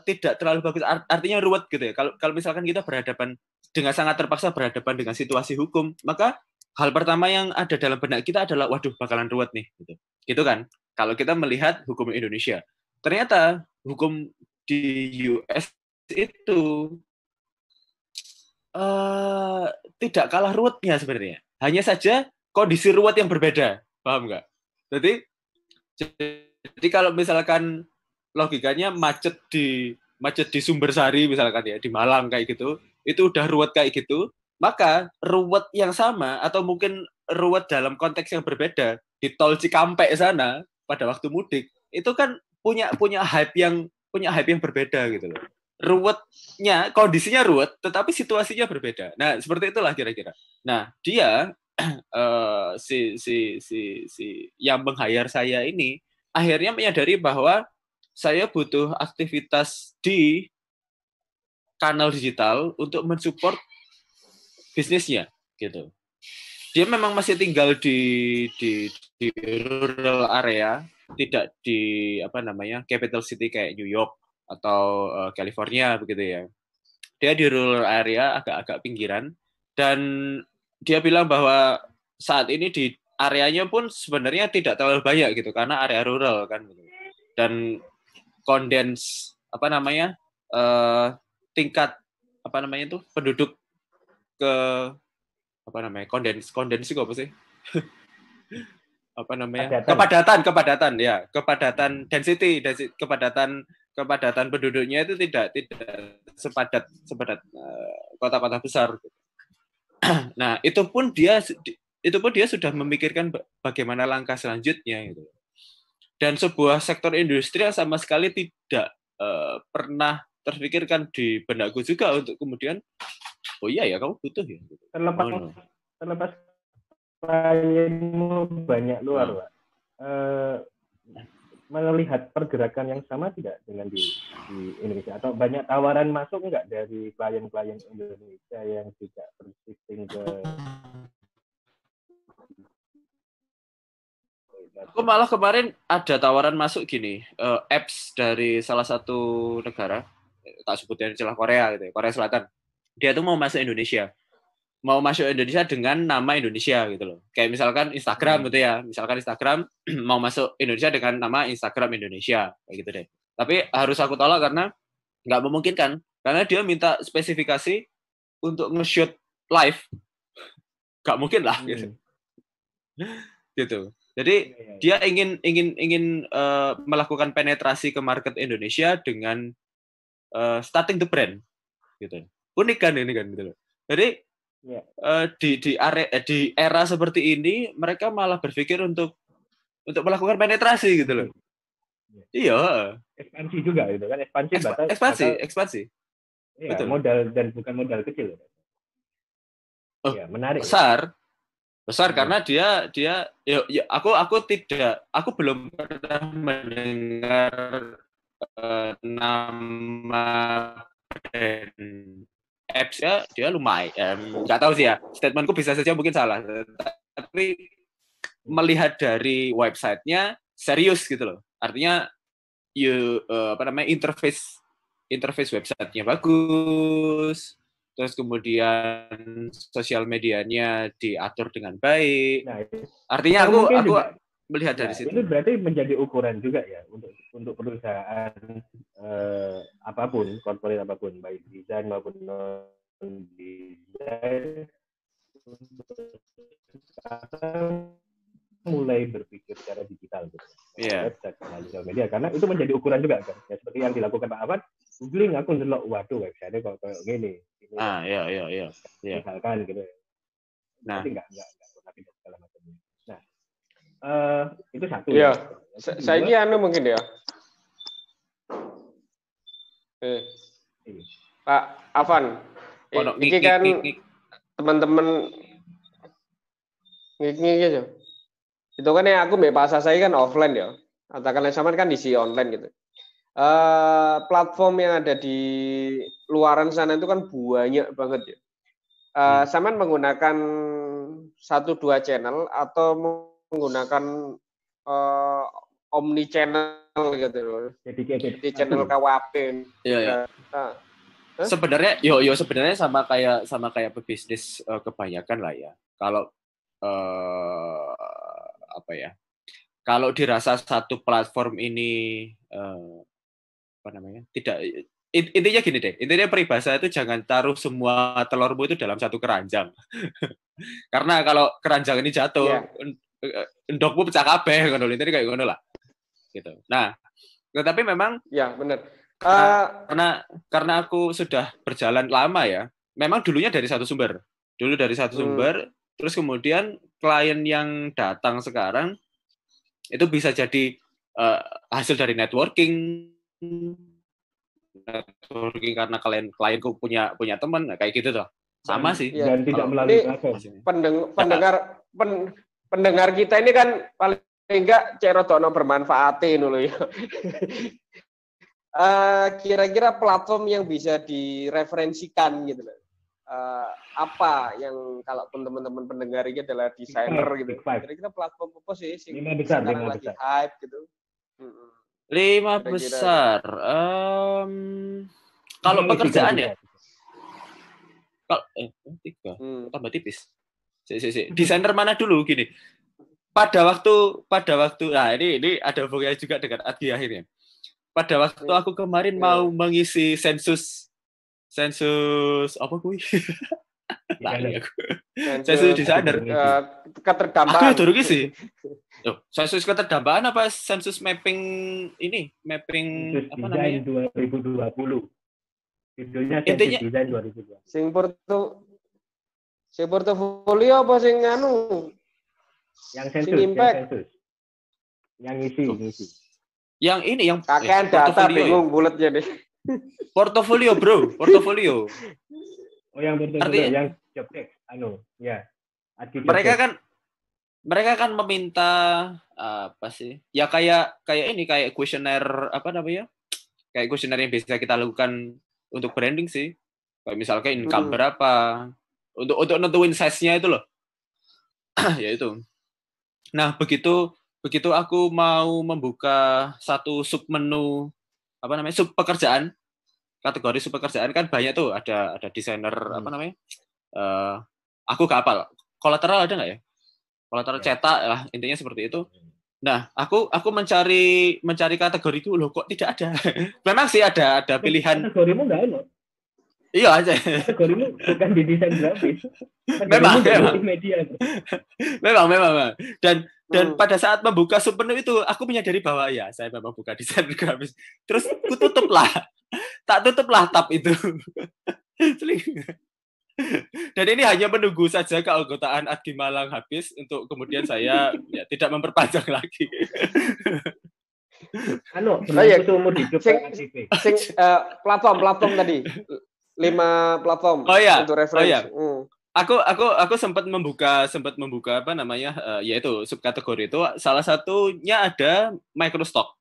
tidak terlalu bagus. Artinya ruwet gitu ya. Kalau misalkan kita berhadapan dengan sangat terpaksa berhadapan dengan situasi hukum, maka hal pertama yang ada dalam benak kita adalah, waduh, bakalan ruwet nih. Gitu kan? Kalau kita melihat hukum Indonesia. Ternyata hukum di US itu tidak kalah ruwetnya sebenarnya. Hanya saja kondisi ruwet yang berbeda. Paham nggak? Jadi kalau misalkan logikanya macet di Sumbersari misalkan ya, di Malang kayak gitu, itu udah ruwet kayak gitu, maka ruwet yang sama atau mungkin ruwet dalam konteks yang berbeda di tol Cikampek sana pada waktu mudik, itu kan punya hype yang berbeda gitu loh. Ruwetnya, kondisinya ruwet, tetapi situasinya berbeda. Nah, seperti itulah kira-kira. Nah, dia si yang meng-hire saya ini akhirnya menyadari bahwa saya butuh aktivitas di kanal digital untuk mensupport bisnisnya gitu. Dia memang masih tinggal di rural area, tidak di capital city kayak New York atau California begitu ya. Dia di rural area, agak-agak pinggiran, dan dia bilang bahwa saat ini di areanya pun sebenarnya tidak terlalu banyak gitu karena area rural kan gitu. Dan kondens tingkat penduduk ke kondens itu apa sih? kepadatan density kepadatan penduduknya itu tidak sepadat kota-kota besar. Nah, itu pun dia sudah memikirkan bagaimana langkah selanjutnya gitu. Dan sebuah sektor industri yang sama sekali tidak pernah terpikirkan di benakku juga untuk kemudian, oh iya ya, kamu butuh ya. Terlepas klienmu banyak luar, Pak. Melihat pergerakan yang sama tidak dengan di Indonesia, atau banyak tawaran masuk enggak dari klien-klien Indonesia yang tidak bershifting ke Aku malah kemarin ada tawaran masuk gini, apps dari salah satu negara, tak sebutnya celah Korea gitu, Korea Selatan. Dia tuh mau masuk Indonesia dengan nama Indonesia gitu loh. Kayak misalkan Instagram gitu ya. Misalkan Instagram mau masuk Indonesia dengan nama Instagram Indonesia kayak gitu deh. Tapi harus aku tolak karena nggak memungkinkan. Karena dia minta spesifikasi untuk nge-shoot live. Nggak mungkin lah gitu. Gitu. Jadi dia ingin melakukan penetrasi ke market Indonesia dengan starting the brand gitu. Unik kan ini kan gitu loh. Jadi di era seperti ini mereka malah berpikir untuk melakukan penetrasi gitu loh. Iya. Ekspansi juga gitu kan, ekspansi. Iya, betul. Modal dan bukan modal kecil. Ya, menarik. Besar karena dia aku belum pernah mendengar nama brand apps ya, dia lumayan, nggak tahu sih ya, statementku bisa saja mungkin salah, tapi melihat dari websitenya serius gitu loh, artinya interface websitenya bagus, terus kemudian sosial medianya diatur dengan baik. Nah, artinya aku juga melihat dari situ. Itu berarti menjadi ukuran juga ya untuk perusahaan apapun, korporat apapun, baik desain maupun non desain, mulai berpikir secara digital gitu. Website sosial media, karena itu menjadi ukuran juga kan. Ya, seperti yang dilakukan Pak Afan, googling aku ndelok, waduh website-nya kok kayak gini. Iya. Misalkan gitu. Nah, tapi enggak segala macamnya. Nah, itu satu. Iya. Saya ini mungkin ya. Pak Afan, ini kan teman-teman ngik aja. Itu kan yang aku mbak bahasa saya kan offline ya. Katakan sama kan diisi online gitu. Platform yang ada di luaran sana itu kan banyak banget ya. Saman menggunakan 1-2 channel atau menggunakan omni channel gitu loh. Dedicated. Di channel KWP. Iya. Nah, Sebenarnya sebenarnya sama kayak pebisnis kebanyakan lah ya. Kalau apa ya? Kalau dirasa satu platform ini apa namanya? Tidak, intinya gini deh. Intinya peribahasa itu jangan taruh semua telurmu itu dalam satu keranjang. Karena kalau keranjang ini jatuh, endokmu pecah kabeh ngono. Intinya kayak ngono lah. Gitu. Nah, tetapi memang ya benar. Karena aku sudah berjalan lama ya, memang dulunya dari satu sumber. Dulu dari satu sumber, terus kemudian klien yang datang sekarang itu bisa jadi hasil dari networking karena klienku punya teman, kayak gitu tuh. Sama sih. Dan tidak melalui pendengar kita ini kan paling enggak cerodono bermanfaatin dulu ya. Kira-kira platform yang bisa direferensikan gitu loh. Apa yang kalau teman-teman pendengar ini adalah desainer gitu. Kira-kira platform apa sih lima besar lagi hype gitu? 5 besar. Kalau pekerjaan ya. Kalau 3 tambah tipis. Desainer mana dulu gini. Pada waktu nah ini ada hubungannya juga dengan Adgi akhirnya. Pada waktu aku kemarin mau mengisi sensus apa kuwi? Sensus desainer. Keterdampaan. Aku durung isi. Sensus keterdampaan apa sensus mapping ini? Mapping apa namanya? 2020. Judulnya intinya desain 2020. Sing portofolio apa sing anu? Yang sensus. Yang ngisi. Yang ini yang kakek data bingung bulatnya nih. Portofolio, bro. Portofolio. Oh, yang portofolio. Artinya, yang job desk. Ya. Mereka kan meminta apa sih? Ya kayak kuesioner apa namanya? Kayak kuesioner yang biasa kita lakukan untuk branding sih. Kayak misalnya income berapa. Untuk nentuin size-nya itu loh. Ya itu. Nah, begitu aku mau membuka satu sub menu apa namanya? Sub pekerjaan. Kategori sub pekerjaan kan banyak tuh, ada desainer apa namanya? Aku gak hafal. Kolateral ada nggak ya? Kolateral cetak lah, intinya seperti itu. Nah, aku mencari kategori itu loh, kok tidak ada. Memang sih ada pilihan. Kategorimu nggak ada. Iya aja. Kategorimu bukan di desain grafis. Memang. Media. Memang. Dan pada saat membuka sub menu itu, aku menyadari bahwa ya saya memang buka desain grafis. Terus aku tak tutuplah tab itu. Dan ini hanya menunggu saja keanggotaan Adgi Malang habis untuk kemudian saya tidak memperpanjang lagi. Seumur hidup platform tadi 5 platform untuk referensi. Aku sempat membuka apa namanya yaitu subkategori itu, salah satunya ada Microstock.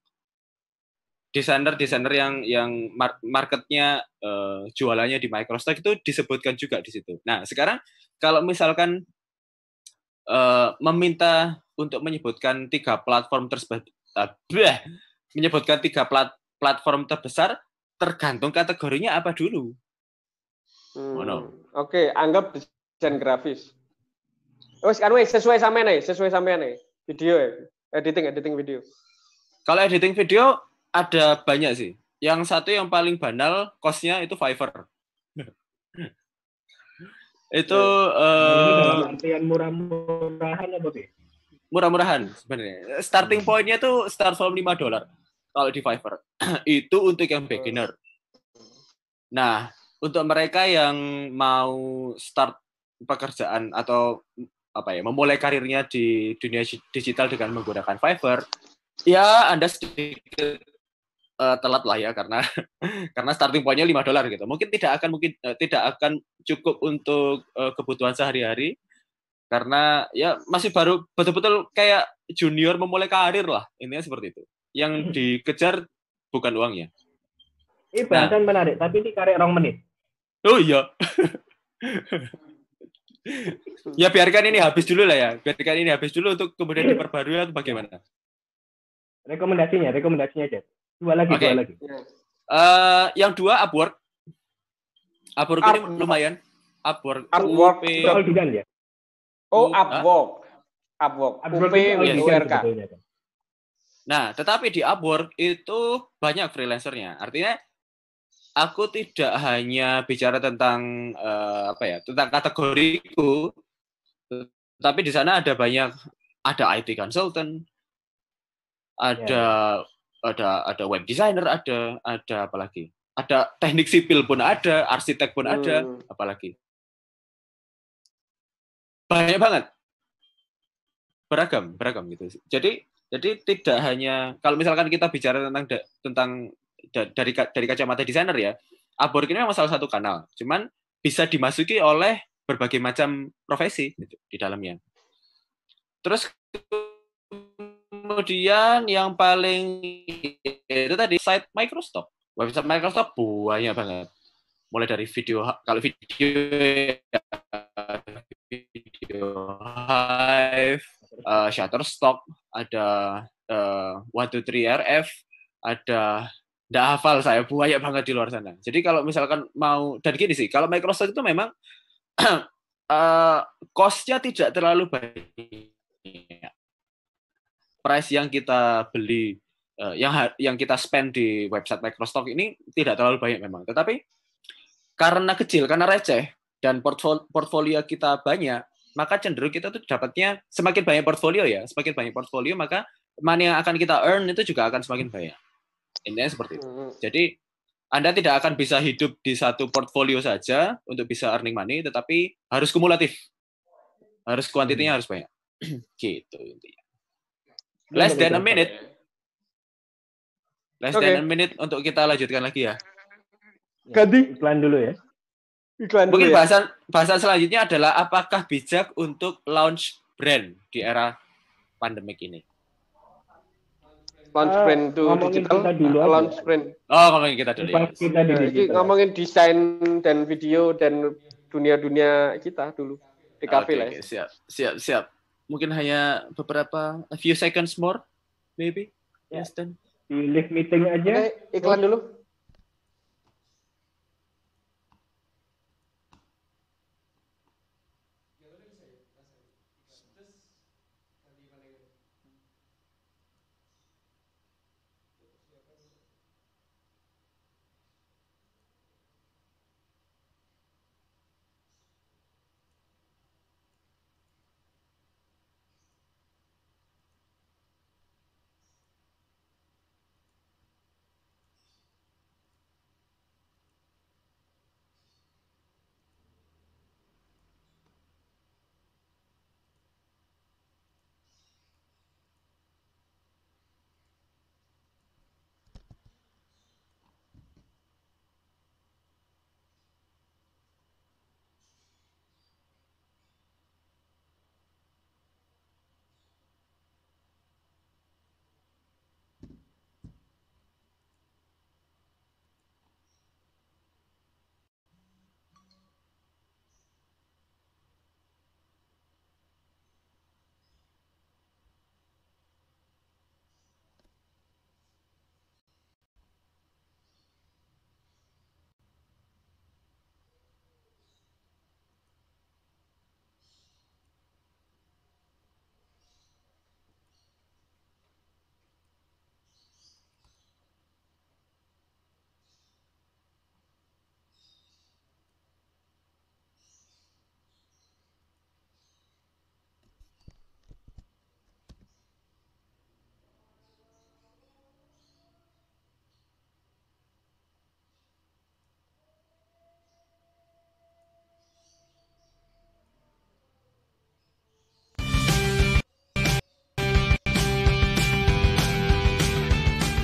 Desainer yang marketnya jualannya di Microstock itu disebutkan juga di situ. Nah, sekarang kalau misalkan meminta untuk menyebutkan 3 platform platform terbesar, tergantung kategorinya apa dulu. Oke, anggap desain grafis. Sesuai sama nih video ya, editing video. Kalau editing video ada banyak sih. Yang satu yang paling banal, cost-nya itu Fiverr. Itu dalam artian murah-murahan apa sih? Murah-murahan sebenarnya. Starting point-nya tuh start from $5 kalau di Fiverr. Itu untuk yang beginner. Nah, untuk mereka yang mau start pekerjaan atau memulai karirnya di dunia digital dengan menggunakan Fiverr, ya Anda sedikit telat lah ya, karena starting point-nya $5 gitu. Mungkin tidak akan cukup untuk kebutuhan sehari-hari, karena ya masih baru betul-betul kayak junior memulai karir lah, intinya seperti itu. Yang dikejar bukan uangnya. Ini bahasan menarik, tapi ini karek 2 menit. Oh iya. Ya biarkan ini habis dulu lah ya. Biarkan ini habis dulu untuk kemudian diperbarui atau bagaimana? Rekomendasinya aja. Dua lagi. Yang dua Upwork. Upwork ini lumayan. Upwork soal bidang ya. Upwork UPWRK. Nah, tetapi di Upwork itu banyak freelancernya. Artinya aku tidak hanya bicara tentang tentang kategoriku, tapi di sana ada IT consultant, ada web designer, ada apa lagi? Ada teknik sipil pun ada, arsitek pun ada, apalagi. Banyak banget. Beragam gitu. Jadi tidak hanya kalau misalkan kita bicara tentang dari kacamata desainer ya, Upwork ini memang salah satu kanal. Cuman bisa dimasuki oleh berbagai macam profesi gitu, di dalamnya. Terus kemudian yang paling itu tadi site Microsoft. Website Microsoft banyak banget. Mulai dari video Hive, Shutterstock, ada 123 RF, ada nggak hafal saya, banyak banget di luar sana. Jadi kalau misalkan mau, dan gini sih, kalau Microsoft itu memang cost-nya tidak terlalu banyak. Price yang kita beli, yang kita spend di website Microsoft ini tidak terlalu banyak memang. Tetapi karena kecil, karena receh, dan portfolio kita banyak, maka cenderung kita tuh dapatnya semakin banyak portfolio ya. Semakin banyak portfolio, maka money yang akan kita earn itu juga akan semakin banyak. Intinya seperti itu. Jadi Anda tidak akan bisa hidup di satu portfolio saja untuk bisa earning money, tetapi harus kumulatif. Harus kuantitinya harus banyak. Gitu intinya. Less than a minute untuk kita lanjutkan lagi ya. Ganti iklan dulu ya. Mungkin bahasan selanjutnya adalah apakah bijak untuk launch brand di era pandemik ini. Launch brand itu digital, launch brand. Ngomongin kita dulu. Ngomongin desain dan video dan dunia-dunia kita dulu. DKV lah. Siap. Mungkin hanya a few seconds more, maybe. Yes, then. Di live meeting aja. Iklan dulu.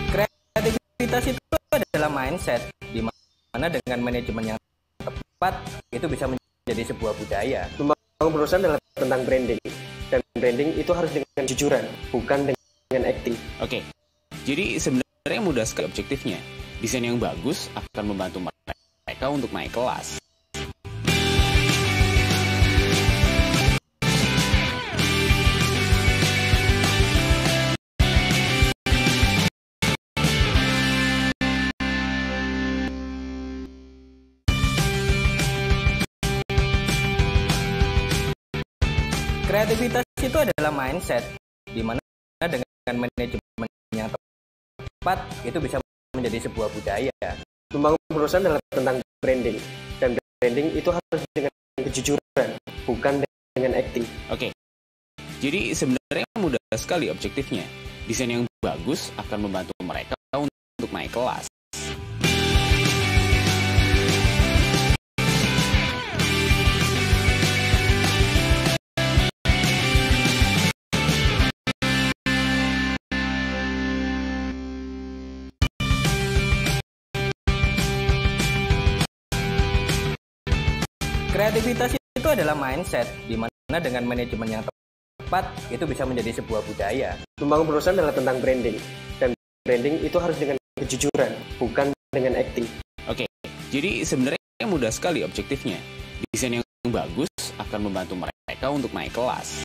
Kreativitas itu adalah mindset di mana dengan manajemen yang tepat itu bisa menjadi sebuah budaya. Membangun perusahaan adalah tentang branding, dan branding itu harus dengan jujuran, bukan dengan acting. Oke. Jadi sebenarnya mudah sekali objektifnya. Desain yang bagus akan membantu mereka untuk naik kelas. Kreativitas itu adalah mindset, di mana dengan manajemen yang tepat itu bisa menjadi sebuah budaya. Membangun perusahaan adalah tentang branding, dan branding itu harus dengan kejujuran, bukan dengan acting. Oke. Jadi sebenarnya mudah sekali objektifnya. Desain yang bagus akan membantu mereka untuk naik kelas. Kreativitas itu adalah mindset, di mana dengan manajemen yang tepat itu bisa menjadi sebuah budaya. Membangun perusahaan adalah tentang branding, dan branding itu harus dengan kejujuran, bukan dengan acting. Oke, jadi sebenarnya mudah sekali objektifnya. Desain yang bagus akan membantu mereka untuk naik kelas.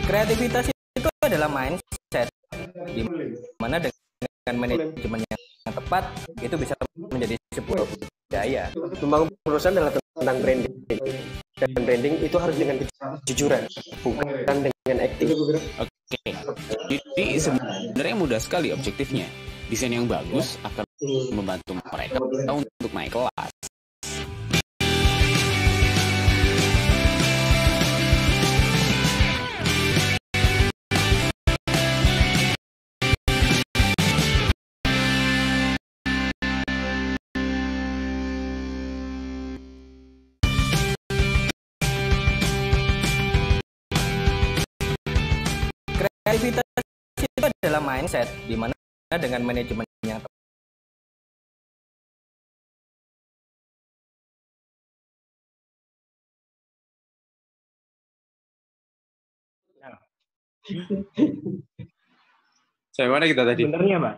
Kreativitas itu adalah mindset, di mana dengan manajemen yang tepat itu bisa menjadi sebuah budaya. Membangun perusahaan adalah tentang branding, dan branding itu harus dengan kejujuran, bukan dengan acting. Oke, jadi sebenarnya mudah sekali objektifnya. Desain yang bagus akan membantu mereka untuk naik kelas. Kreativitas itu adalah mindset, di mana dengan manajemen yang tepat. Sampai mana kita tadi? Sebenarnya, Pak.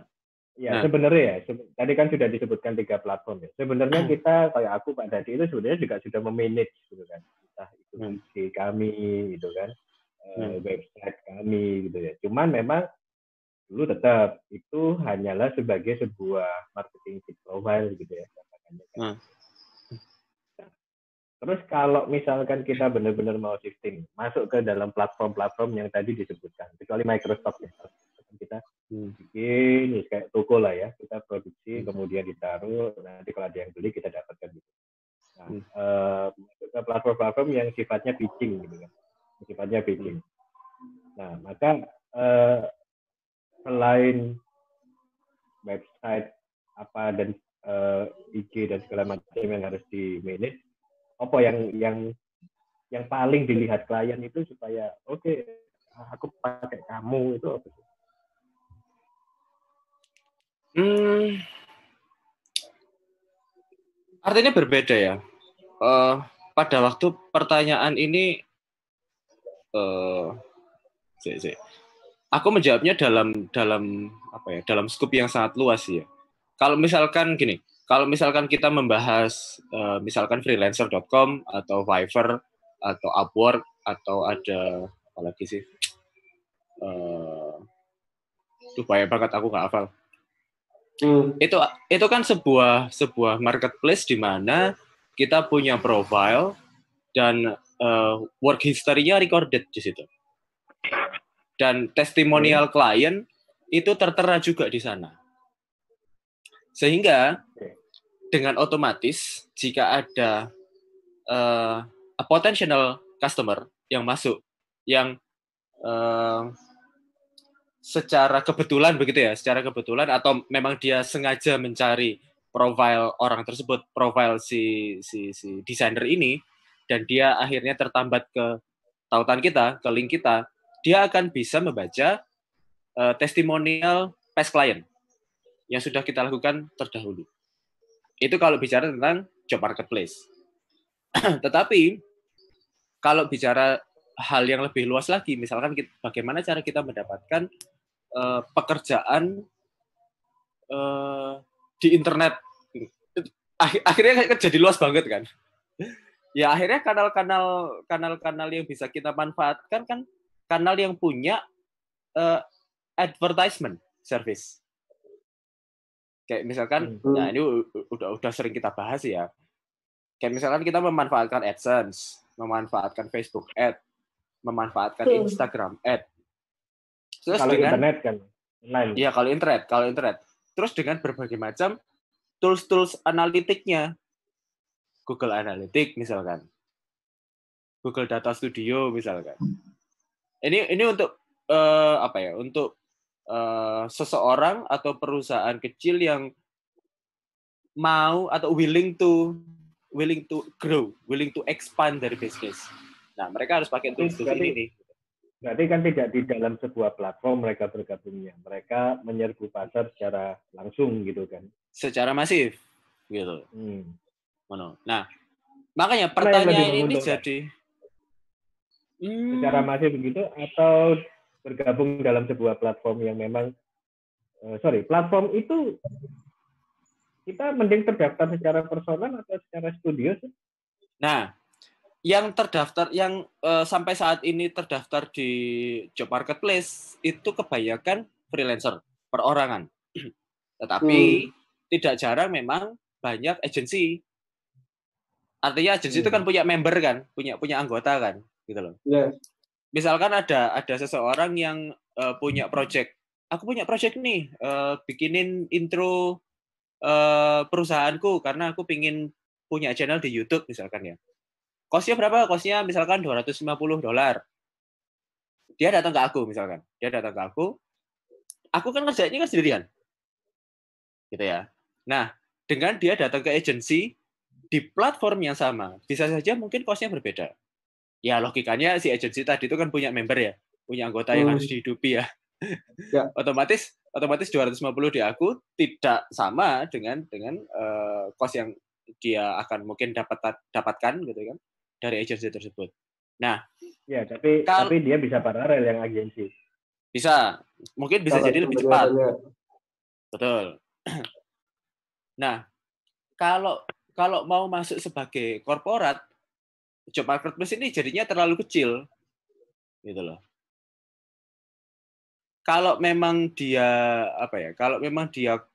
Ya, sebenarnya ya. Tadi kan sudah disebutkan 3 platform ya. Sebenarnya kita kayak aku, Pak Dadi itu sebenarnya juga sudah memanage gitu kan. Entah itu IG kami gitu kan. Website kami gitu ya. Cuman memang dulu tetap itu hanyalah sebagai sebuah marketing profile gitu ya. Terus kalau misalkan kita benar-benar mau shifting masuk ke dalam platform-platform yang tadi disebutkan, kecuali Microsoft ya, kita bikin kayak toko lah ya, kita produksi kemudian ditaruh, nanti kalau ada yang beli kita dapatkan gitu. Nah, masuk ke platform-platform yang sifatnya pitching gitu kan, sifatnya pitching. Nah, maka selain website apa dan IG dan segala macam yang harus di manage, apa yang paling dilihat klien itu supaya oke, aku pakai kamu itu apa sih? Artinya berbeda ya. Pada waktu pertanyaan ini, aku menjawabnya dalam apa ya? Dalam skup yang sangat luas ya. Kalau misalkan gini, kalau misalkan kita membahas misalkan freelancer.com atau Fiverr atau Upwork atau ada apa lagi sih? Banyak banget aku nggak hafal. Itu kan sebuah marketplace di mana kita punya profile dan work history-nya recorded di situ. Dan testimonial klien itu tertera juga di sana. Sehingga dengan otomatis jika ada a potential customer yang masuk yang secara kebetulan begitu ya, secara kebetulan atau memang dia sengaja mencari profil orang tersebut, profil si desainer ini, dan dia akhirnya tertambat ke tautan kita, ke link kita, dia akan bisa membaca testimonial past client yang sudah kita lakukan terdahulu. Itu kalau bicara tentang job marketplace. Tetapi kalau bicara hal yang lebih luas lagi, misalkan bagaimana cara kita mendapatkan pekerjaan di internet, akhirnya jadi luas banget kan. Ya akhirnya kanal-kanal yang bisa kita manfaatkan kan kanal yang punya advertisement service. Kayak misalkan, ya ini udah sering kita bahas ya. Kayak misalkan kita memanfaatkan AdSense, memanfaatkan Facebook Ad, memanfaatkan Instagram Ad. Terus kalau dengan internet kan online. Iya, kalau internet. Terus dengan berbagai macam tools analitiknya. Google Analytics misalkan. Google Data Studio misalkan. Ini untuk apa ya? Untuk seseorang atau perusahaan kecil yang mau atau willing to grow, willing to expand dari business. Nah, mereka harus pakai tools ini nih. Berarti kan tidak di dalam sebuah platform mereka bergabungnya. Mereka menyerbu pasar secara langsung gitu kan. Secara masif gitu. Nah, makanya pertanyaan ini jadi secara masif begitu atau bergabung dalam sebuah platform yang memang platform itu kita mending terdaftar secara personal atau secara studio sih? Nah, yang terdaftar, yang sampai saat ini terdaftar di job marketplace itu kebanyakan freelancer, perorangan. Tetapi tidak jarang memang banyak agensi. Artinya agensi itu kan punya member kan, punya anggota kan, gitu loh. Yeah. Misalkan ada seseorang yang punya project. Aku punya project nih, bikinin intro perusahaanku karena aku pingin punya channel di YouTube misalkan ya. Cost-nya berapa? Cost-nya misalkan $250. Dia datang ke aku misalkan. Aku kan kerjanya kan sendirian. Gitu ya. Nah, dengan dia datang ke agensi di platform yang sama, bisa saja mungkin cost-nya berbeda. Ya logikanya si agensi tadi itu kan punya member ya, punya anggota yang harus dihidupi ya. Otomatis 250 di aku tidak sama dengan cost yang dia akan mungkin dapatkan gitu kan dari agensi tersebut. Nah, ya tapi dia bisa paralel yang agensi. Bisa, mungkin bisa jadi lebih cepat. Betul. Nah, kalau mau masuk sebagai korporat, job marketplace ini jadinya terlalu kecil, gitu loh. Kalau memang dia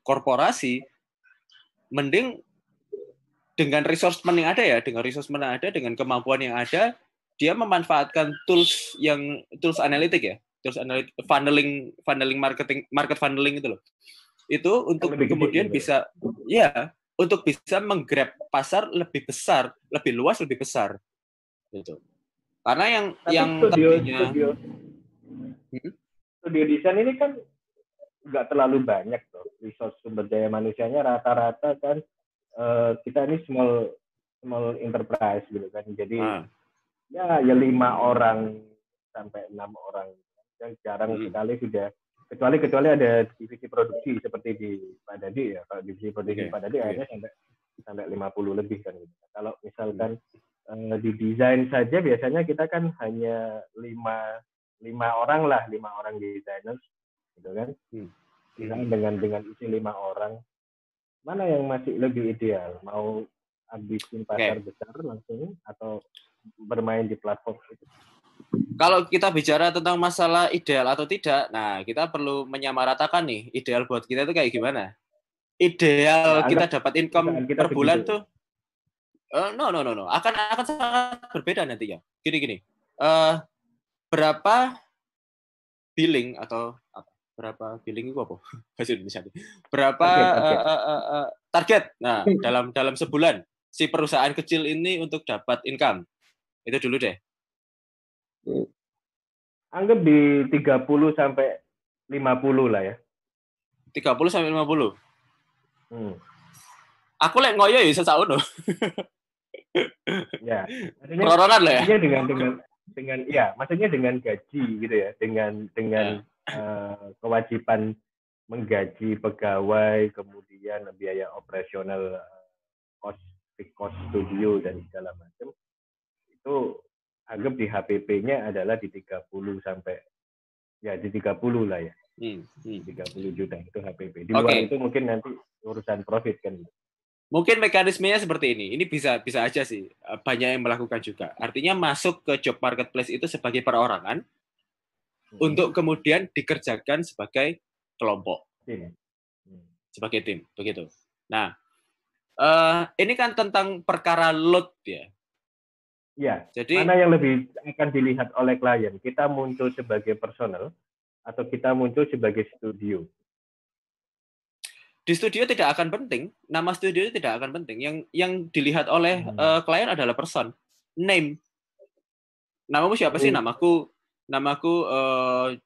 korporasi, mending dengan resource yang ada, dengan kemampuan yang ada, dia memanfaatkan tools analitik ya, funneling market funneling itu loh. Itu untuk kemudian bisa untuk bisa menggrab pasar lebih besar, lebih luas, lebih besar. Gitu. Karena yang studio desain ini kan nggak terlalu banyak tuh resource sumber daya manusianya, rata-rata kan kita ini small enterprise gitu kan, jadi ya 5 orang sampai 6 orang yang jarang sekali sudah, kecuali ada divisi produksi seperti di Pak Dadi ya. Kalau divisi produksi Pak Dadi akhirnya sampai 50 lebih kan gitu. Kalau misalkan di desain saja biasanya kita kan hanya 5 orang lah, 5 orang designers gitu kan. Dengan isi 5 orang, mana yang masih lebih ideal? Mau ambisin pasar besar langsung atau bermain di platform itu? Kalau kita bicara tentang masalah ideal atau tidak, nah kita perlu menyamaratakan nih, ideal buat kita itu kayak gimana? Ideal kita dapat income per bulan tuh no. Akan sangat berbeda nantinya. Gini. Berapa billing atau apa? Berapa billing itu apa? Bahasa Indonesia. Berapa target? Nah, dalam sebulan si perusahaan kecil ini untuk dapat income. Itu dulu deh. Anggap di 30 sampai 50 lah ya. 30 sampai 50. Aku lek ngoyo ya iso sakno. Ya, maksudnya lah ya. Maksudnya dengan gaji gitu ya, dengan kewajiban menggaji pegawai, kemudian biaya operasional, cost studio dan segala macam. Itu anggap di HPP-nya adalah di 30 sampai di 30 lah ya. 30 juta itu HPP. Di luar itu mungkin nanti urusan profit kan. Mungkin mekanismenya seperti ini. Ini bisa aja sih. Banyak yang melakukan juga. Artinya masuk ke job marketplace itu sebagai perorangan untuk kemudian dikerjakan sebagai kelompok, sebagai tim, begitu. Nah, ini kan tentang perkara load ya. Ya. Jadi mana yang lebih akan dilihat oleh klien? Kita muncul sebagai personal atau kita muncul sebagai studio? Di studio tidak akan penting, nama studio tidak akan penting. Yang dilihat oleh klien adalah person, name. Namamu siapa sih? Namaku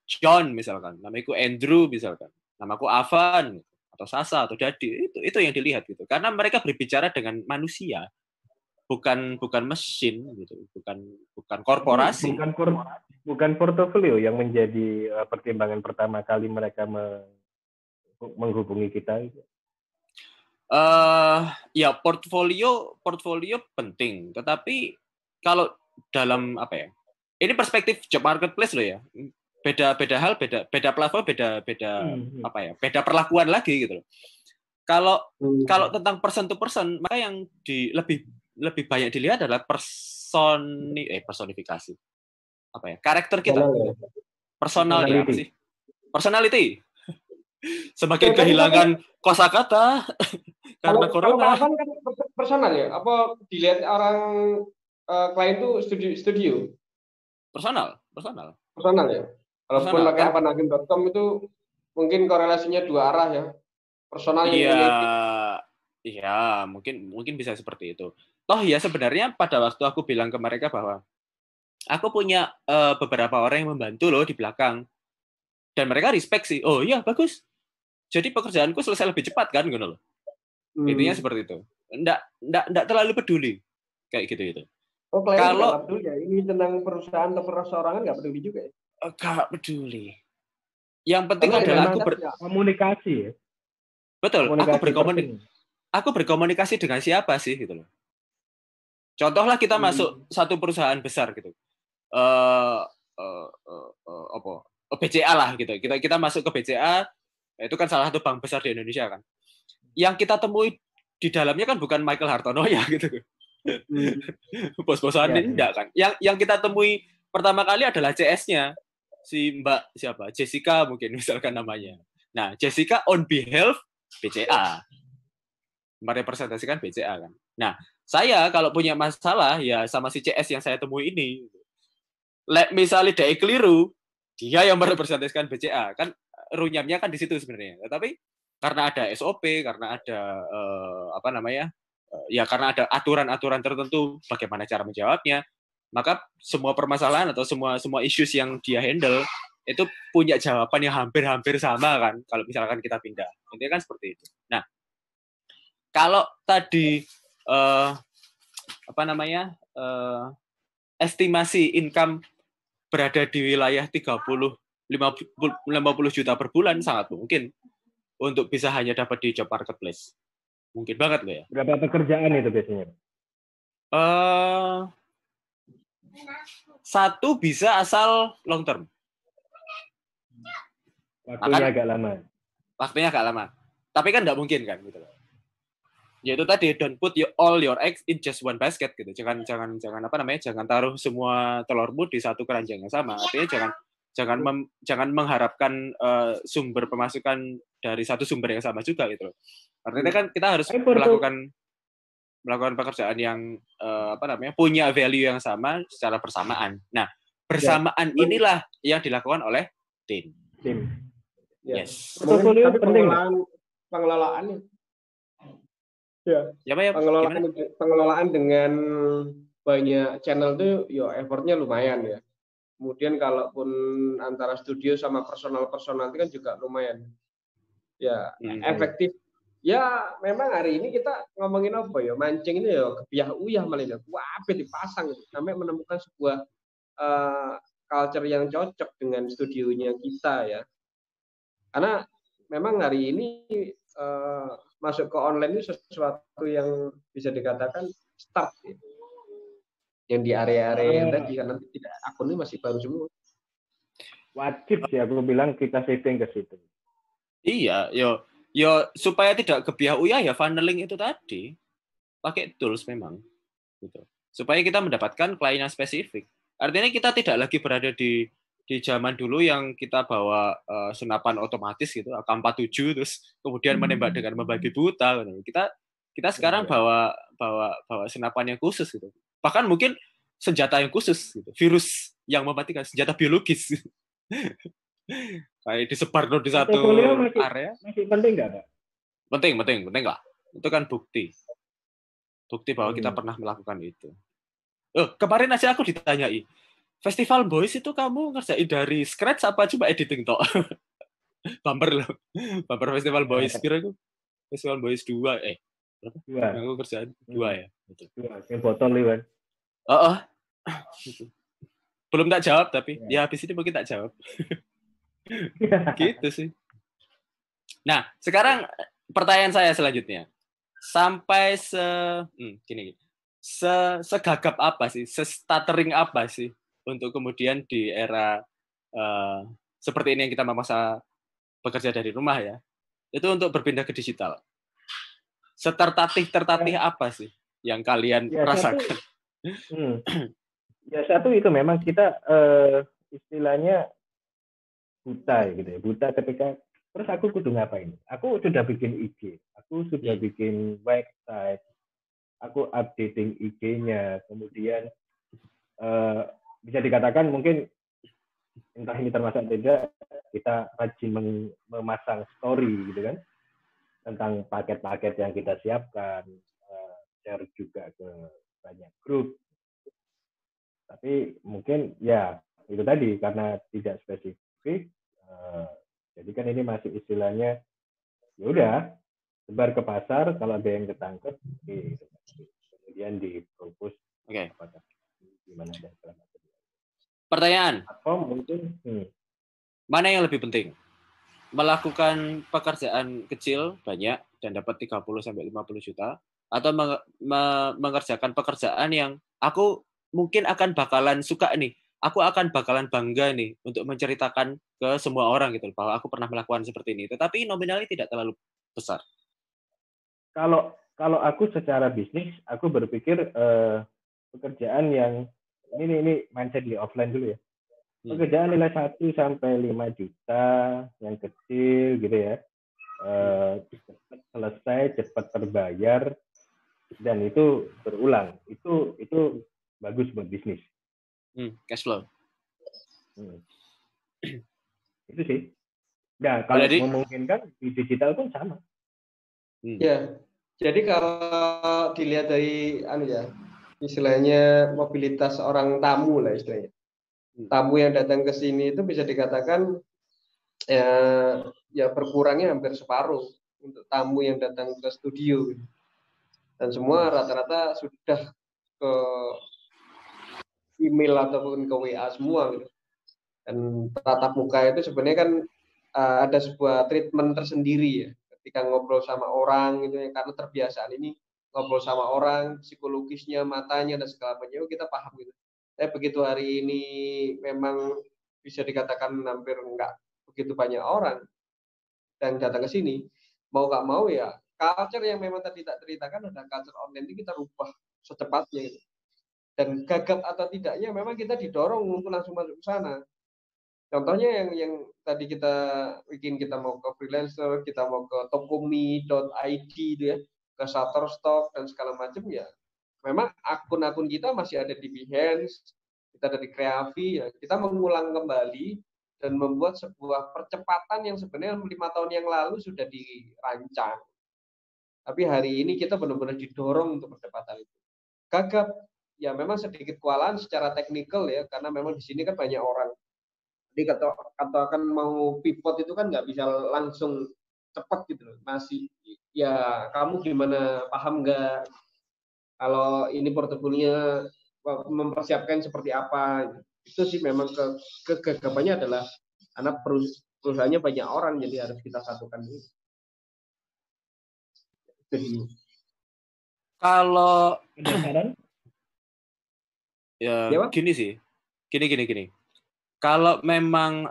John misalkan, namaku Andrew misalkan, namaku Avan atau Sasa atau Dadi. Itu yang dilihat gitu. Karena mereka berbicara dengan manusia, bukan mesin gitu, bukan korporasi. Bukan portofolio yang menjadi pertimbangan pertama kali mereka menghubungi kita. Ya portfolio penting, tetapi kalau dalam apa ya? Ini perspektif job marketplace loh ya. Beda hal, beda platform, beda apa ya? Beda perlakuan lagi gitu loh. Kalau tentang person to person, maka yang lebih banyak dilihat adalah personifikasi. Apa ya? Karakter kita. Personalnya apa sih? Personality. Semakin kehilangan kosakata karena corona. Kalau kan personal ya? Apa dilihat orang klien itu studio? Personal ya. Walaupun pakai apanagim.com itu mungkin korelasinya dua arah ya. Personal Iya, mungkin bisa seperti itu. Toh ya sebenarnya pada waktu aku bilang ke mereka bahwa aku punya beberapa orang yang membantu loh di belakang. Dan mereka respect sih. Oh iya, bagus. Jadi pekerjaanku selesai lebih cepat kan gitu loh. Intinya seperti itu. Nggak terlalu peduli kayak gitu. Oh, kalau peduli ya. Ini tentang perusahaan atau perorangan nggak peduli juga ya? Nggak peduli. Yang penting adalah aku komunikasi ya. Betul, aku berkomunikasi dengan siapa sih gitu loh. Contohlah kita masuk satu perusahaan besar gitu. BCA lah gitu. Kita masuk ke BCA, itu kan salah satu bank besar di Indonesia kan. Yang kita temui di dalamnya kan bukan Michael Hartono ya gitu. Bos-bosan enggak kan. Yang kita temui pertama kali adalah CS-nya. Si Mbak siapa? Jessica mungkin misalkan namanya. Nah, Jessica on behalf BCA. Merepresentasikan BCA kan. Nah, saya kalau punya masalah ya sama si CS yang saya temui ini. Misalnya dia keliru, dia yang merepresentasikan BCA. Kan runyamnya kan di situ sebenarnya. Tapi karena ada SOP, karena ada karena ada aturan-aturan tertentu bagaimana cara menjawabnya, maka semua permasalahan atau semua issues yang dia handle itu punya jawaban yang hampir-hampir sama kan kalau misalkan kita pindah. Intinya kan seperti itu. Nah, kalau tadi estimasi income berada di wilayah 50 50 juta per bulan sangat mungkin untuk bisa hanya dapat di job marketplace. Mungkin banget loh ya. Berapa pekerjaan itu biasanya? Satu bisa asal long term. Waktunya agak lama. Tapi kan nggak mungkin kan gitu. Ya itu tadi, don't put all your eggs in just one basket gitu. Jangan taruh semua telurmu di satu keranjang yang sama. Artinya jangan mengharapkan sumber pemasukan dari satu sumber yang sama juga gitu. Artinya kan kita harus melakukan pekerjaan yang punya value yang sama secara bersamaan. Nah, bersamaan inilah yang dilakukan oleh tim. Yes. Portofolio penting. Pengelolaannya. Ya. Pengelolaan dengan banyak channel itu effortnya lumayan ya. Kemudian kalaupun antara studio sama personal itu kan juga lumayan. Ya, efektif. Ya, memang hari ini kita ngomongin apa ya? Mancing ini ya kebiah-uyah malah ya. Wah, dipasang sampai menemukan sebuah culture yang cocok dengan studionya kita ya. Karena memang hari ini masuk ke online itu sesuatu yang bisa dikatakan start ya. Yang di area-area yang tadi karena tidak akunnya masih baru semua. Wajib sih aku bilang kita shifting ke situ. Iya, Ya supaya tidak gebiah uyah ya funneling itu tadi. Pakai tools memang gitu. Supaya kita mendapatkan klien yang spesifik. Artinya kita tidak lagi berada di zaman dulu yang kita bawa senapan otomatis gitu, AK-47 terus kemudian menembak dengan membabi buta gitu. Kita sekarang bawa senapan yang khusus gitu. Bahkan mungkin senjata yang khusus gitu. Virus yang mematikan, senjata biologis. Kayak disebar di satu area. Masih penting nggak, Pak? Penting lah. Itu kan bukti bahwa kita pernah melakukan itu. Kemarin aja aku ditanyai, Festival Boys itu kamu ngerjain dari scratch apa cuma editing toh? Bumper loh. Bumper Festival Boys kira itu. Festival Boys 2 berapa? 2. Aku kerjaan 2 ya. Betul. 2. Yang botol Iwan. Belum tak jawab tapi ya habis ini mungkin tak jawab. Gitu sih. Nah, sekarang pertanyaan saya selanjutnya. Sampai segagap apa sih, stuttering apa sih untuk kemudian di era seperti ini yang kita masa bekerja dari rumah ya, itu untuk berpindah ke digital. Setertatih apa sih yang kalian rasakan? Satu itu memang kita istilahnya buta gitu ya, buta ketika terus aku kudu ngapain? Aku sudah bikin IG, aku sudah bikin website, aku updating IG-nya, kemudian bisa dikatakan mungkin entah ini termasuk tidak, kita rajin memasang story gitu kan tentang paket-paket yang kita siapkan, share juga ke banyak grup. Tapi mungkin ya itu tadi karena tidak spesifik, jadi kan ini masih istilahnya ya udah sebar ke pasar, kalau ada yang ketangkep kemudian dipropos apakah gimana dan segala macam. Pertanyaan. Atau mungkin mana yang lebih penting? Melakukan pekerjaan kecil banyak dan dapat 30 sampai 50 juta atau mengerjakan pekerjaan yang aku mungkin akan bakalan suka nih. Aku akan bakalan bangga nih untuk menceritakan ke semua orang gitu bahwa aku pernah melakukan seperti ini. Tetapi nominalnya tidak terlalu besar. Kalau aku secara bisnis, aku berpikir pekerjaan yang ini mindset di offline dulu ya. Pekerjaan nilai 1 sampai 5 juta yang kecil gitu ya. Cepat selesai, cepat terbayar dan itu berulang. Itu bagus buat bisnis. Cash flow. Itu sih. Nah, kalau memungkinkan di digital pun sama. Ya. Jadi kalau dilihat dari istilahnya mobilitas orang tamu lah istilahnya. Tamu yang datang ke sini itu bisa dikatakan ya berkurangnya hampir separuh untuk tamu yang datang ke studio. Dan semua rata-rata sudah ke email ataupun ke WA semua gitu. Dan tatap muka itu sebenarnya kan ada sebuah treatment tersendiri ya ketika ngobrol sama orang gitu ya, karena terbiasaan ini ngobrol sama orang, psikologisnya, matanya dan segala macam kita paham gitu. Tapi begitu hari ini memang bisa dikatakan hampir enggak begitu banyak orang dan datang ke sini, mau nggak mau ya culture yang memang tadi tak ceritakan ada culture online ini kita rubah secepatnya gitu. Dan gagap atau tidaknya memang kita didorong untuk langsung masuk ke sana. Contohnya yang tadi kita mau ke freelancer, kita mau ke tokomi.id gitu ya, ke Shutterstock dan segala macam ya. Memang akun-akun kita masih ada di Behance, kita ada di Kreavi ya. Kita mengulang kembali dan membuat sebuah percepatan yang sebenarnya 5 tahun yang lalu sudah dirancang. Tapi hari ini kita benar-benar didorong untuk percepatan itu. Gagap ya memang sedikit kewalahan secara teknikal ya, karena memang di sini kan banyak orang. Jadi katakan mau pivot itu kan nggak bisa langsung cepat gitu loh. Masih ya kamu gimana, paham nggak kalau ini portofolionya mempersiapkan seperti apa. Itu sih memang kegagapannya adalah anak perusahaannya banyak orang, jadi harus kita satukan dulu. Kalau ya gini sih, gini. Kalau memang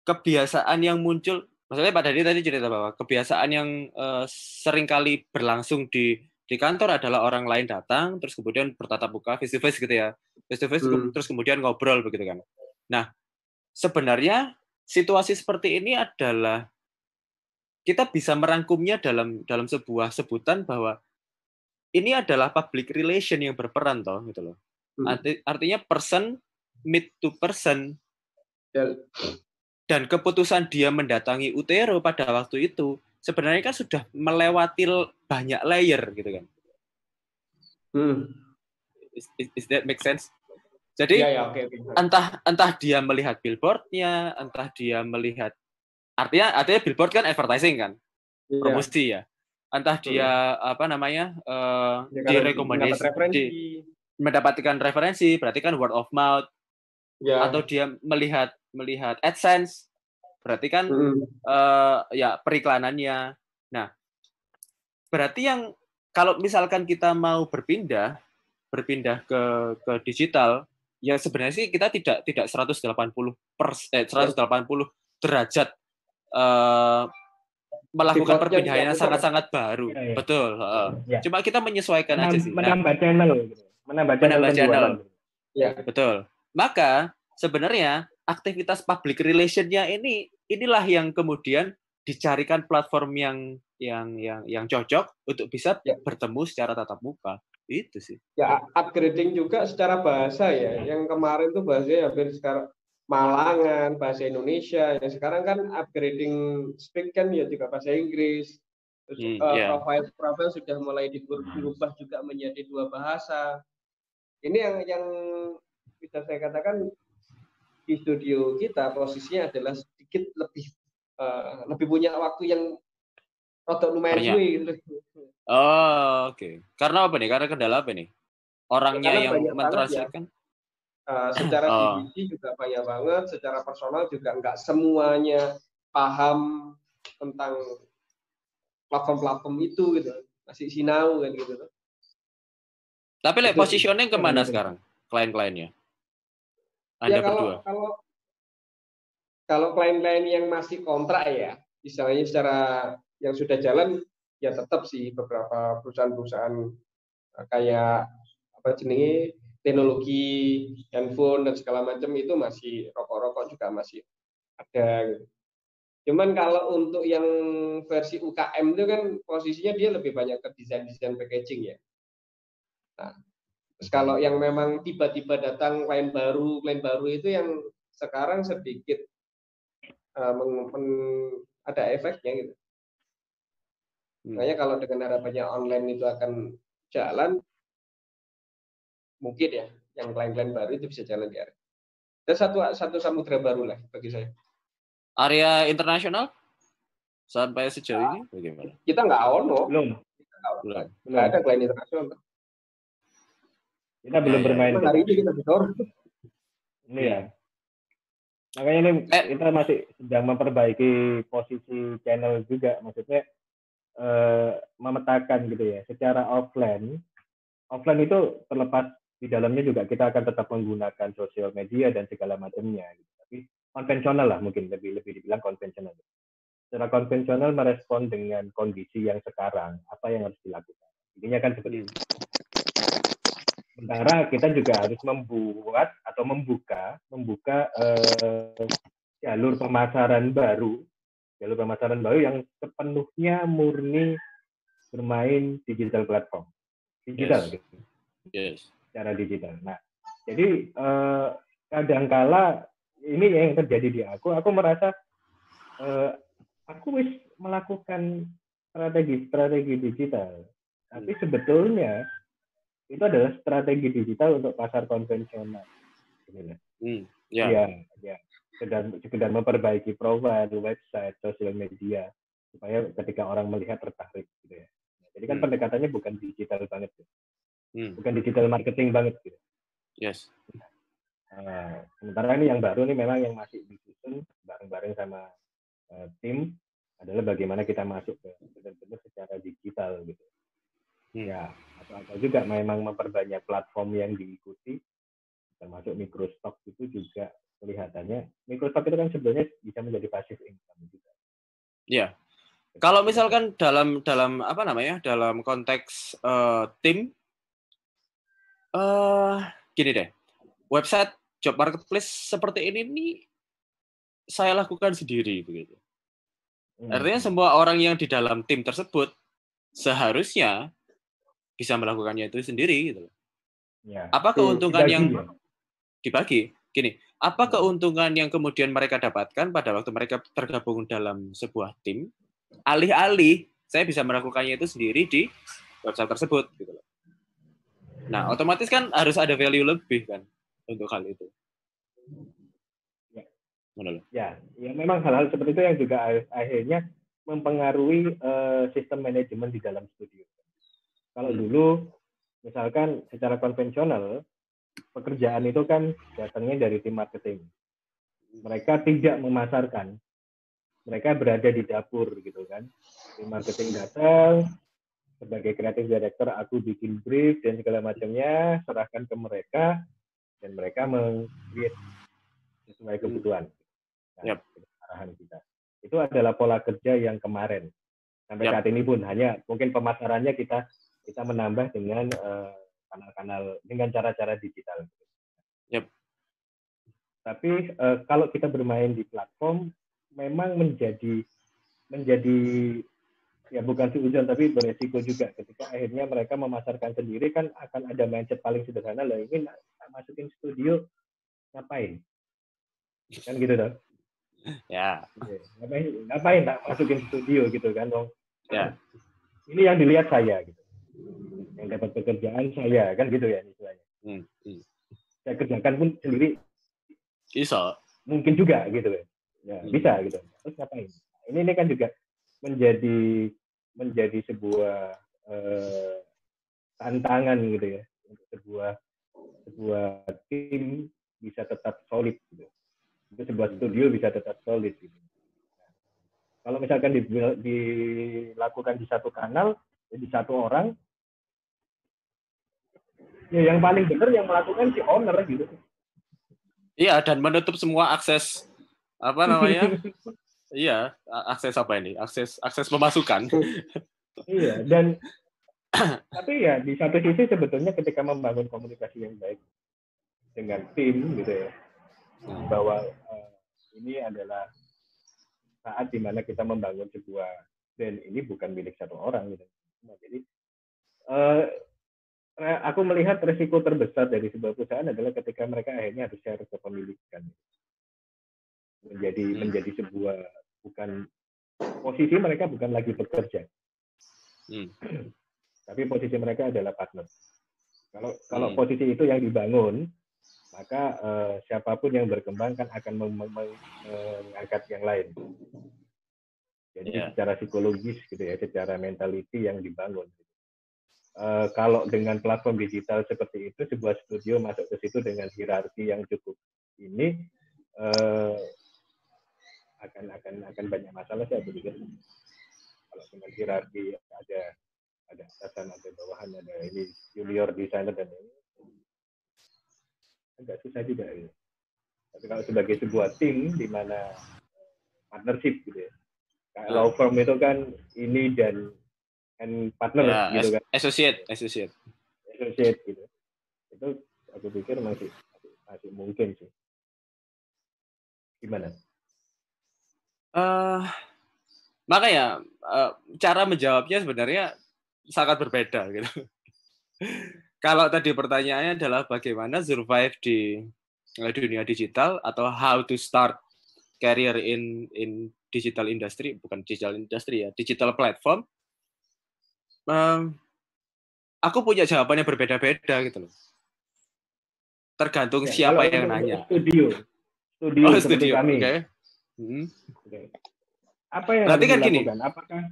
kebiasaan yang muncul, Maksudnya Pak Dadi tadi cerita bahwa kebiasaan yang seringkali berlangsung di kantor adalah orang lain datang, terus kemudian bertatap muka, face to face gitu ya, face to face, terus kemudian ngobrol begitu kan. Nah, sebenarnya situasi seperti ini adalah kita bisa merangkumnya dalam sebuah sebutan bahwa ini adalah public relation yang berperan toh gitu loh. Artinya person meet to person. Dan keputusan dia mendatangi Utero pada waktu itu sebenarnya kan sudah melewati banyak layer gitu kan. Is that make sense? Jadi okay. entah dia melihat billboardnya, entah dia melihat artinya billboard kan advertising kan, promosi ya. Entah dia direkomendasi, mendapatkan referensi, berarti kan word of mouth. Atau dia melihat AdSense, berarti kan ya periklanannya. Nah, berarti yang kalau misalkan kita mau berpindah ke digital, ya sebenarnya sih kita tidak 180 derajat melakukan perpindahan yang sangat-sangat baru. Ya. Betul. Ya. Cuma kita menyesuaikan aja sih. Menambah channel. Ya. Betul. Maka sebenarnya aktivitas public relation-nya inilah yang kemudian dicarikan platform yang cocok untuk bisa bertemu secara tatap muka. Itu sih. Ya, upgrading juga secara bahasa ya. Yang kemarin tuh bahasanya hampir sekarang Malangan, bahasa Indonesia. Yang sekarang kan upgrading speak kan ya juga bahasa Inggris. Terus profile sudah mulai dirubah juga menjadi 2 bahasa. Ini yang bisa saya katakan di studio kita posisinya adalah sedikit lebih punya waktu yang rada lumayan suwe gitu. Oh, oke. Karena apa nih? Karena kendala apa nih? Orangnya yang mentranslasikan? Secara divisi juga banyak banget, secara personal juga nggak semuanya paham tentang platform-platform itu gitu. Masih sinau kan gitu. Tapi positioning kemana sekarang klien-kliennya? Anda berdua. Kalau klien-klien yang masih kontrak ya, misalnya secara yang sudah jalan, ya tetap sih beberapa perusahaan-perusahaan kayak teknologi, handphone dan segala macam itu masih rokok-rokok juga masih ada. Gitu. Cuman kalau untuk yang versi UKM itu kan posisinya dia lebih banyak ke desain packaging ya. Nah, terus kalau yang memang tiba-tiba datang klien baru itu yang sekarang sedikit ada efeknya gitu. Makanya kalau dengan harapannya online itu akan jalan, mungkin ya yang klien-klien baru itu bisa jalan di area. Dan satu samudra baru lah bagi saya. Area internasional sampai sejauh ini bagaimana? Kita nggak ono. Belum. Nggak ada klien internasional. Kita belum bermain. Hari ini kita bedor. Ini ya. Makanya ini kita masih sedang memperbaiki posisi channel juga. Maksudnya memetakan gitu ya. Secara offline itu terlepas di dalamnya juga kita akan tetap menggunakan sosial media dan segala macamnya. Gitu. Tapi konvensional lah mungkin lebih dibilang konvensional. Secara konvensional merespon dengan kondisi yang sekarang, apa yang harus dilakukan. Intinya kan seperti itu. Sementara kita juga harus membuka jalur pemasaran baru yang sepenuhnya murni bermain digital platform. Digital gitu. Yes. Secara digital. Nah, jadi kadangkala ini yang terjadi di aku merasa aku wis melakukan strategi digital, tapi sebetulnya itu adalah strategi digital untuk pasar konvensional. Ya. Sekedar memperbaiki profil, website, sosial media supaya ketika orang melihat tertarik gitu ya. Jadi kan pendekatannya bukan digital banget, bukan digital marketing banget gitu. Yes. Sementara ini yang baru nih memang yang masih disusun bareng-bareng sama tim adalah bagaimana kita masuk ke benar-benar secara digital gitu. Ya, atau juga memang memperbanyak platform yang diikuti, termasuk microstock itu juga kelihatannya. Microstock itu kan sebenarnya bisa menjadi passive income juga. Iya. Kalau misalkan dalam apa namanya? Dalam konteks tim gini deh. Website job marketplace seperti ini nih saya lakukan sendiri begitu. Artinya semua orang yang di dalam tim tersebut seharusnya bisa melakukannya itu sendiri gitu. Ya, apa keuntungan yang ya? Dibagi? Gini, apa keuntungan yang kemudian mereka dapatkan pada waktu mereka tergabung dalam sebuah tim? Alih-alih saya bisa melakukannya itu sendiri di website tersebut gitu loh. Nah, otomatis kan harus ada value lebih kan untuk hal itu. Ya, memang hal-hal seperti itu yang juga akhirnya mempengaruhi sistem manajemen di dalam studio. Kalau dulu, misalkan secara konvensional, pekerjaan itu kan datangnya dari tim marketing. Mereka tidak memasarkan, mereka berada di dapur gitu kan. Tim marketing datang, sebagai creative director aku bikin brief dan segala macamnya, serahkan ke mereka, dan mereka meng-create sesuai kebutuhan. Nah, arahan kita. Itu adalah pola kerja yang kemarin. Sampai saat ini pun hanya mungkin pemasarannya kita menambah dengan kanal-kanal dengan cara-cara digital. Tapi kalau kita bermain di platform memang menjadi ya bukan seujon tapi beresiko juga ketika akhirnya mereka memasarkan sendiri kan akan ada mindset paling sederhana lah ini masukin studio ngapain kan gitu dong. Ya. Ngapain tak masukin studio gitu kan dong. Ya. Ini yang dilihat saya gitu. Yang dapat pekerjaan saya kan gitu ya istilahnya. Saya kerjakan pun sendiri. Bisa. Mungkin juga gitu ya. Ya bisa gitu. Terus ngapain? Ini kan juga menjadi sebuah tantangan gitu ya. Untuk sebuah tim bisa tetap solid gitu. Sebuah studio bisa tetap solid gitu. Nah, kalau misalkan dilakukan di satu kanal, di satu orang, ya yang paling benar yang melakukan si owner gitu. Iya, dan menutup semua akses apa namanya? Iya, akses apa ini? Akses pemasukan. Iya, dan tapi ya di satu sisi sebetulnya ketika membangun komunikasi yang baik dengan tim gitu ya, bahwa ini adalah saat dimana kita membangun sebuah brand ini bukan milik satu orang gitu. Nah, jadi aku melihat resiko terbesar dari sebuah perusahaan adalah ketika mereka akhirnya harus share kepemilikan. Menjadi sebuah bukan posisi mereka bukan lagi bekerja. Tapi posisi mereka adalah partner. Kalau posisi itu yang dibangun, maka siapapun yang berkembang kan akan mengangkat yang lain. Jadi secara psikologis gitu ya, secara mentality yang dibangun. Kalau dengan platform digital seperti itu, sebuah studio masuk ke situ dengan hierarki yang cukup ini akan banyak masalah saya pikir. Kalau dengan hierarki ada atasan, ada bawahan, ada ini junior designer dan ini agak susah juga ya. Tapi kalau sebagai sebuah tim di mana partnership gitu ya, kayak law firm itu kan ini dan partner ya, gitu kan, associate gitu, itu aku pikir masih mungkin sih. Gimana? Makanya cara menjawabnya sebenarnya sangat berbeda gitu. Kalau tadi pertanyaannya adalah bagaimana survive di dunia digital atau how to start career in digital industry, bukan digital industry ya, digital platform. Aku punya jawabannya berbeda-beda gitu loh. Tergantung siapa yang nanya. Seperti kami. Okay. Apa yang berarti harus kan dilakukan?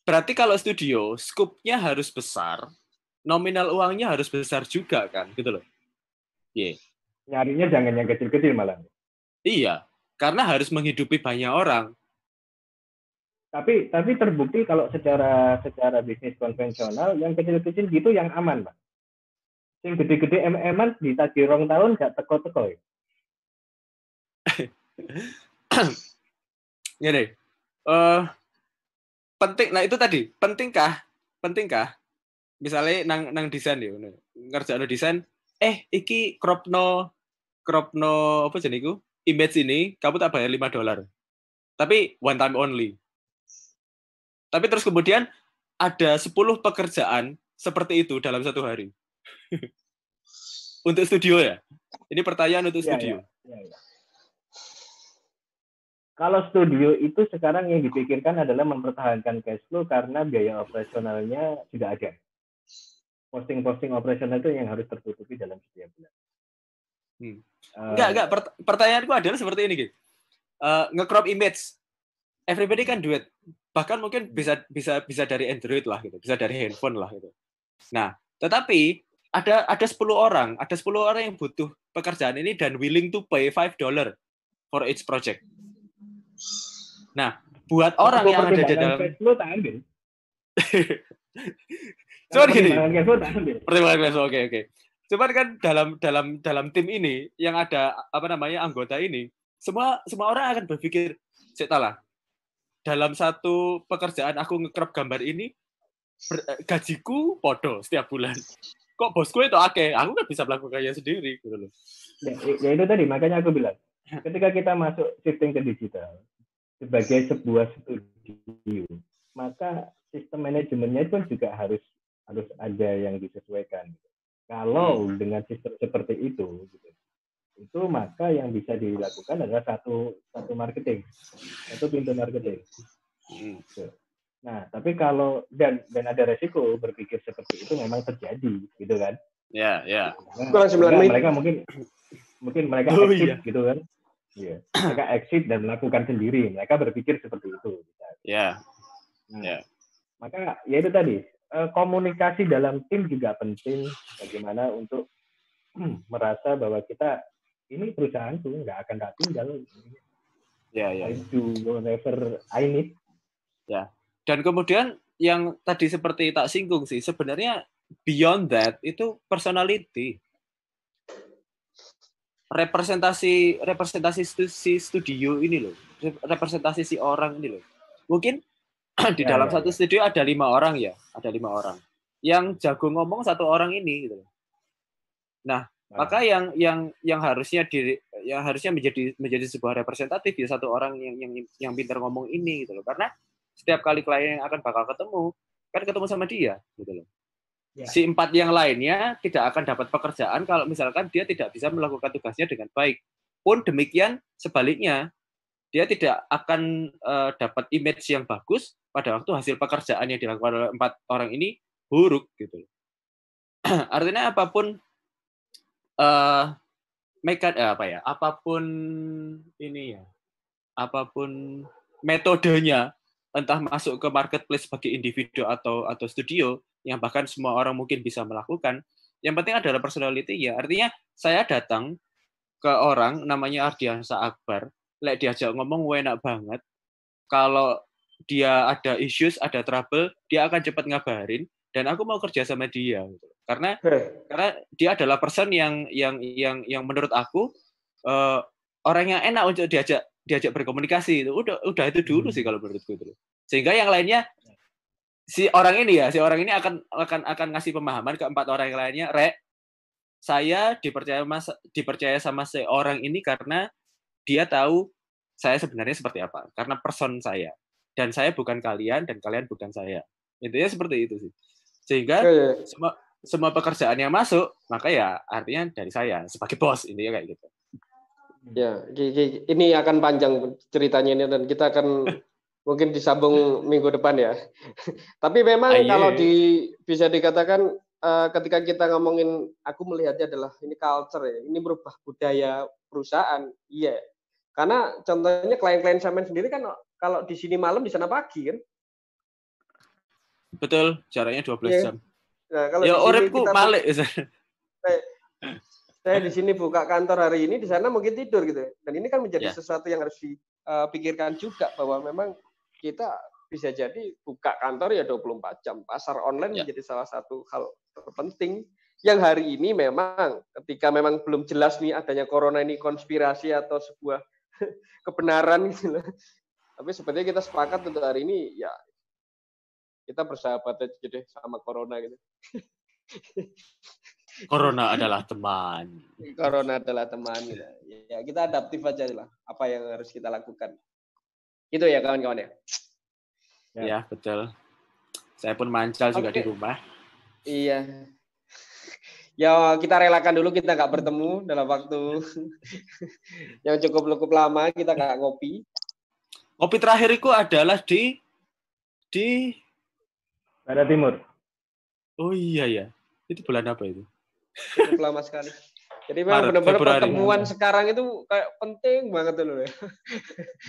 Berarti kalau studio, scope-nya harus besar, nominal uangnya harus besar juga kan, gitu loh. Nyarinya jangan yang kecil-kecil malah. Iya, karena harus menghidupi banyak orang. Tapi terbukti kalau secara bisnis konvensional yang kecil-kecil gitu yang aman, Pak. Yang gede-gede MM-an ditagih rong tahun gak teko-teko ya. Gini, Penting. Nah itu tadi, pentingkah misalnya nang desain ya, ngerjain desain, iki cropno apa jeniku image ini kamu tak bayar $5, tapi one time only. Tapi terus kemudian ada 10 pekerjaan seperti itu dalam satu hari. Untuk studio ya. Ini pertanyaan untuk studio. Ya. Kalau studio itu sekarang yang dipikirkan adalah mempertahankan cash flow karena biaya operasionalnya sudah ada. Posting operasional itu yang harus tertutupi dalam setiap bulan. Enggak. Pertanyaanku adalah seperti ini, gitu. Nge-crop image. Everybody can do it. Bahkan mungkin bisa dari Android lah gitu, bisa dari handphone lah gitu. Nah, tetapi ada 10 orang yang butuh pekerjaan ini dan willing to pay $5 for each project. Nah, buat orang yang ada di dalam cashflow tak ambil. Cuman gini. Pertimbangan cashflow, oke. Cuman kan dalam tim ini yang ada anggota ini, semua orang akan berpikir, "Cetalah, dalam satu pekerjaan aku nge-crop gambar ini gajiku podo setiap bulan. Kok bosku itu akeh? Aku kan bisa melakukannya sendiri gitu loh." Ya itu tadi, makanya aku bilang, ketika kita masuk shifting ke digital sebagai sebuah studio, maka sistem manajemennya pun juga harus ada yang disesuaikan. Kalau dengan sistem seperti itu, itu maka yang bisa dilakukan adalah satu marketing, satu pintu marketing. Nah, tapi kalau dan ada resiko berpikir seperti itu memang terjadi, gitu kan? Ya. Mereka mungkin mereka exit gitu kan? Iya. Mereka exit dan melakukan sendiri. Mereka berpikir seperti itu. Ya. Maka ya itu tadi, komunikasi dalam tim juga penting. Bagaimana untuk merasa bahwa kita ini perusahaan tuh nggak akan tak tinggal. Ya. I do whatever I need. Ya. Dan kemudian yang tadi seperti tak singgung sih, sebenarnya beyond that itu personality. Representasi si studio ini loh, representasi si orang ini loh. Mungkin di dalam satu studio ada 5 orang ya, ada 5 orang. Yang jago ngomong 1 orang ini gitu. Nah, maka yang harusnya menjadi sebuah representatif ya 1 orang yang pintar ngomong ini gitu loh. Karena setiap kali klien yang akan bakal ketemu sama dia gitu loh. Ya. Si 4 yang lainnya tidak akan dapat pekerjaan kalau misalkan dia tidak bisa melakukan tugasnya dengan baik. Pun demikian sebaliknya, dia tidak akan dapat image yang bagus pada waktu hasil pekerjaan yang dilakukan oleh 4 orang ini buruk gitu. Artinya apapun apapun metodenya, entah masuk ke marketplace sebagai individu atau studio, yang bahkan semua orang mungkin bisa melakukan. Yang penting adalah personality ya. Artinya saya datang ke orang namanya Ardiansa Akbar, diajak ngomong enak banget. Kalau dia ada issues, ada trouble, dia akan cepat ngabarin dan aku mau kerja sama dia gitu. Karena dia adalah person yang menurut aku orang yang enak untuk diajak berkomunikasi itu. Udah itu dulu sih kalau menurutku itu. Sehingga yang lainnya si orang ini akan ngasih pemahaman ke 4 orang yang lainnya, saya dipercaya sama seorang ini karena dia tahu saya sebenarnya seperti apa, karena person saya, dan saya bukan kalian dan kalian bukan saya. Intinya seperti itu sih. Sehingga semua pekerjaan yang masuk, maka ya artinya dari saya sebagai bos, intinya kayak gitu. Ya, ini akan panjang ceritanya ini dan kita akan mungkin disambung minggu depan ya. Tapi memang kalau bisa dikatakan ketika kita ngomongin, aku melihatnya adalah ini culture ya, ini merubah budaya perusahaan. Iya. Karena contohnya klien-klien Samen sendiri kan kalau di sini malam di sana pagi kan. Betul, jaraknya 12 jam. Nah, kalau ya uripku malik. Saya di sini buka kantor hari ini, di sana mungkin tidur gitu. Dan ini kan menjadi sesuatu yang harus dipikirkan juga bahwa memang kita bisa jadi buka kantor ya 24 jam. Pasar online menjadi salah satu hal terpenting yang hari ini memang ketika memang belum jelas nih adanya corona ini konspirasi atau sebuah kebenaran gitu loh. Tapi sepertinya kita sepakat untuk hari ini ya kita bersahabat aja deh sama corona gitu. Corona adalah teman. Corona adalah teman gitu. Ya kita adaptif aja lah apa yang harus kita lakukan. Gitu ya kawan-kawan ya. Ya, betul. Saya pun mancal juga di rumah. Iya. Ya kita relakan dulu kita nggak bertemu dalam waktu yang cukup lama, kita nggak ngopi. Ngopi terakhirku adalah di Barat Timur. Oh iya ya. Itu bulan apa itu? Cukup lama sekali. Jadi memang benar-benar pertemuan sekarang itu kayak penting banget loh ya.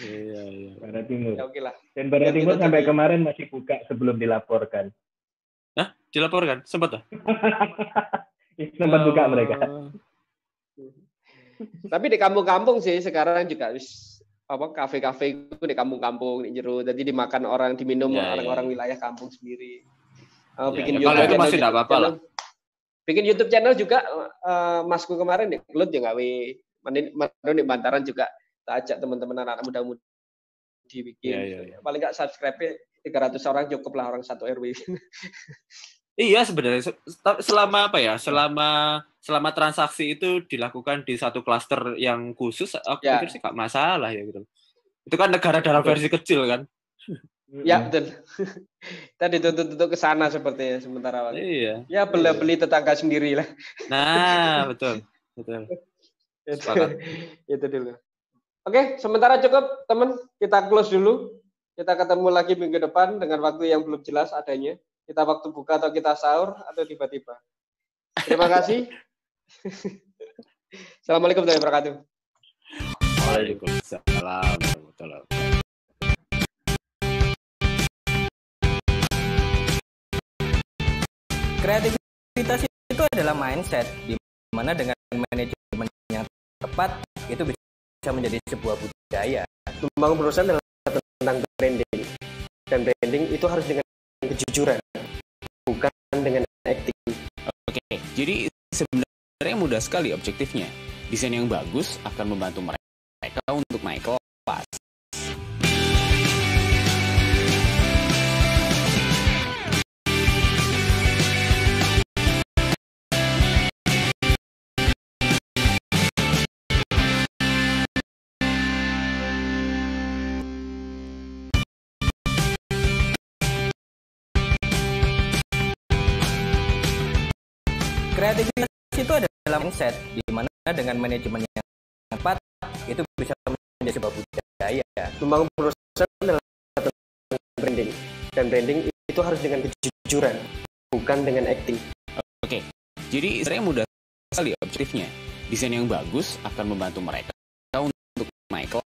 Iya. Barat Timur. Ya oke lah. Dan Barat Timur sampai kemarin masih buka sebelum dilaporkan. Hah? Dilaporkan? Sempat ah? Sempat buka mereka. Tapi di kampung-kampung sih sekarang juga kafe-kafe itu di kampung-kampung di jero. Jadi dimakan orang, diminum orang-orang wilayah kampung sendiri. Bikin kalau itu masih tidak apa-apa lah. Bikin YouTube channel juga, Masku kemarin di Kelut ya gawe, di Bantaran juga kita ajak teman-teman anak muda dibikin. Paling nggak subscribe-nya 300 orang cukup lah, orang satu RW. Iya sebenarnya selama selama transaksi itu dilakukan di satu klaster yang khusus, aku pikir sih nggak masalah ya gitu. Itu kan negara dalam versi kecil kan. Ya betul. Kita dituntut ke sana sepertinya sementara waktu. Iya. Ya beli tetangga sendiri lah. Nah betul. Itu dulu. Oke, sementara cukup teman, kita close dulu. Kita ketemu lagi minggu depan dengan waktu yang belum jelas adanya. Kita waktu buka atau kita sahur atau tiba-tiba. Terima kasih. Assalamualaikum warahmatullahi wabarakatuh. Waalaikumsalam warahmatullahi wabarakatuh. Kreativitas itu adalah mindset di mana dengan manajemen yang tepat itu bisa menjadi sebuah budaya. Membangun perusahaan adalah tentang branding, dan branding itu harus dengan kejujuran, bukan dengan acting. Oke, jadi sebenarnya mudah sekali objektifnya. Desain yang bagus akan membantu mereka untuk naik kelas. Kreativitas itu adalah mindset di mana dengan manajemen yang tepat itu bisa menjadi sebuah budaya. Membangun perusahaan adalah tentang branding, dan branding itu harus dengan kejujuran, bukan dengan acting. Oke, jadi sebenarnya mudah sekali objektifnya. Desain yang bagus akan membantu mereka untuk naik kelas.